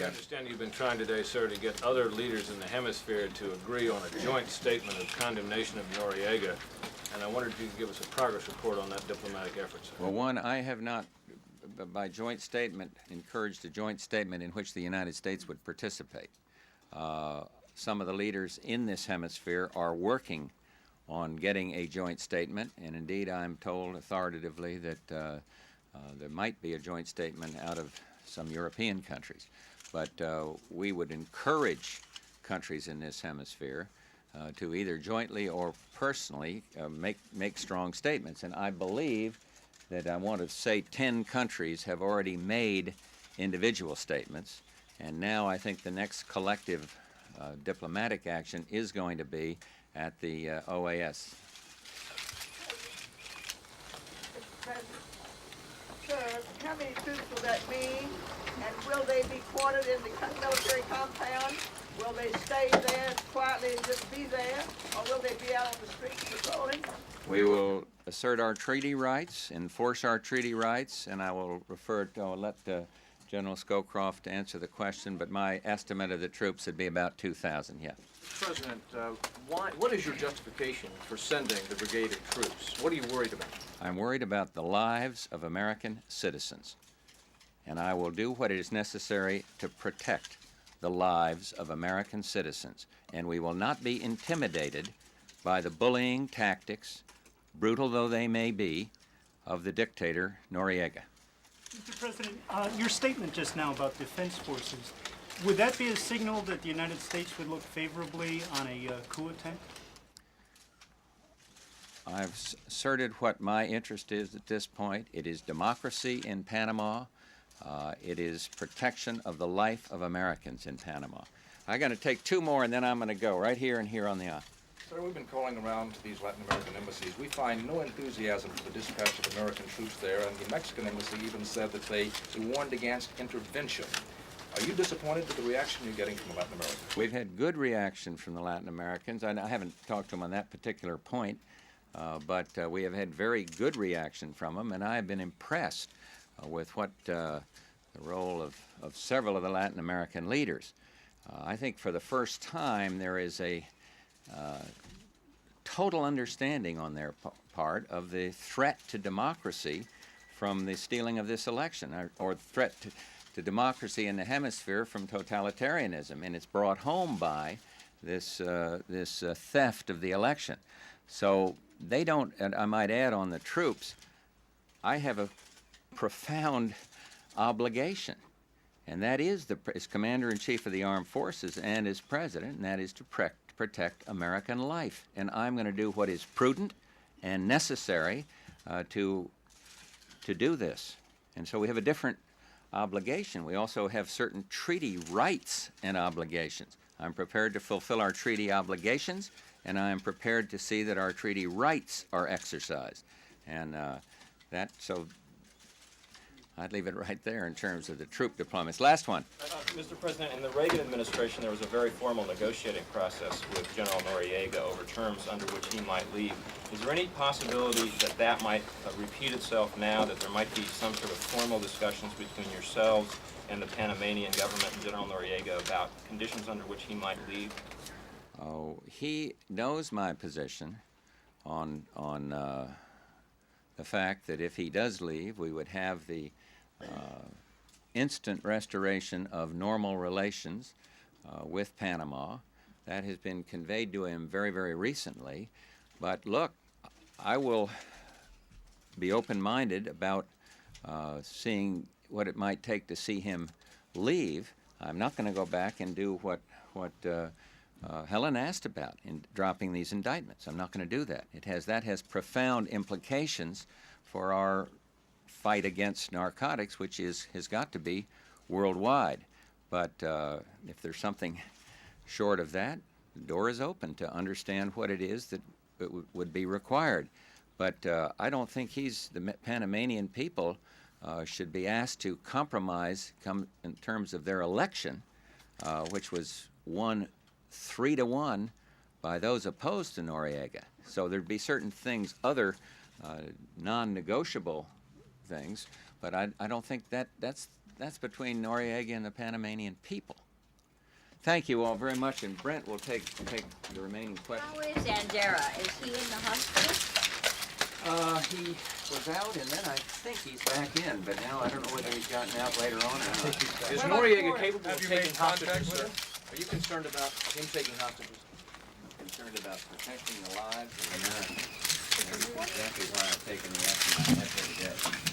I understand you've been trying today, sir, to get other leaders in the hemisphere to agree on a joint statement of condemnation of Noriega, and I wondered if you could give us a progress report on that diplomatic effort, sir. Well, one, I have not, by joint statement, encouraged a joint statement in which the United States would participate. Some of the leaders in this hemisphere are working on getting a joint statement, and indeed I'm told authoritatively that there might be a joint statement out of some European countries. But we would encourage countries in this hemisphere to either jointly or personally make strong statements. And I believe that I want to say 10 countries have already made individual statements, and now I think the next collective diplomatic action is going to be at the OAS. Sir, how many troops will that mean? And will they be quartered in the military compound? Will they stay there quietly and just be there? Or will they be out on the streets patrolling? We will assert our treaty rights, enforce our treaty rights, and I will let General Scowcroft answer the question, but my estimate of the troops would be about 2,000, yeah. President, what is your justification for sending the brigade of troops? What are you worried about? I'm worried about the lives of American citizens, and I will do what is necessary to protect the lives of American citizens, and we will not be intimidated by the bullying tactics, brutal though they may be, of the dictator Noriega. Mr. President, your statement just now about defense forces, would that be a signal that the United States would look favorably on a coup attempt? I've asserted what my interest is at this point. It is democracy in Panama. It is protection of the life of Americans in Panama. I'm going to take two more, and then I'm going to go right here and here on the aisle. Sir, we've been calling around to these Latin American embassies. We find no enthusiasm for the dispatch of American troops there, and the Mexican embassy even said that they warned against intervention. Are you disappointed with the reaction you're getting from Latin America? We've had good reaction from the Latin Americans. I haven't talked to them on that particular point, but we have had very good reaction from them, and I have been impressed with what the role of several of the Latin American leaders. I think for the first time there is a total understanding on their part of the threat to democracy from the stealing of this election, or threat to democracy in the hemisphere from totalitarianism, and it's brought home by this theft of the election. So they don't, and I might add on the troops, I have a profound obligation, and that is as Commander-in-Chief of the Armed Forces and as President, and that is to protect American life. And I'm going to do what is prudent and necessary to do this. And so we have a different obligation. We also have certain treaty rights and obligations. I'm prepared to fulfill our treaty obligations, and I am prepared to see that our treaty rights are exercised. And so I'd leave it right there in terms of the troop deployments. Last one. Mr. President, in the Reagan administration, there was a very formal negotiating process with General Noriega over terms under which he might leave. Is there any possibility that that might repeat itself now, that there might be some sort of formal discussions between yourselves and the Panamanian government and General Noriega about conditions under which he might leave? Oh, he knows my position on the fact that if he does leave, we would have the instant restoration of normal relations with Panama. That has been conveyed to him very, very recently. But look, I will be open-minded about seeing what it might take to see him leave. I'm not going to go back and do what Helen asked about in dropping these indictments. I'm not going to do that. That has profound implications for our fight against narcotics, which has got to be worldwide. But if there's something short of that, the door is open to understand what it is that would be required. But I don't think the Panamanian people should be asked to compromise in terms of their election, which was won 3-1 by those opposed to Noriega. So there'd be certain things, other non-negotiable things, but I don't think that's that's between Noriega and the Panamanian people. Thank you all very much, and Brent will take the remaining questions. How is Andera? Is he in the hospital? He was out, and then I think he's back in, but now I don't know whether he's gotten out later on or not. Is Noriega capable of taking hostages, sir? Are you concerned about him taking hostages? Concerned about protecting the lives of Americans. That's exactly why I've taken the action I have every day.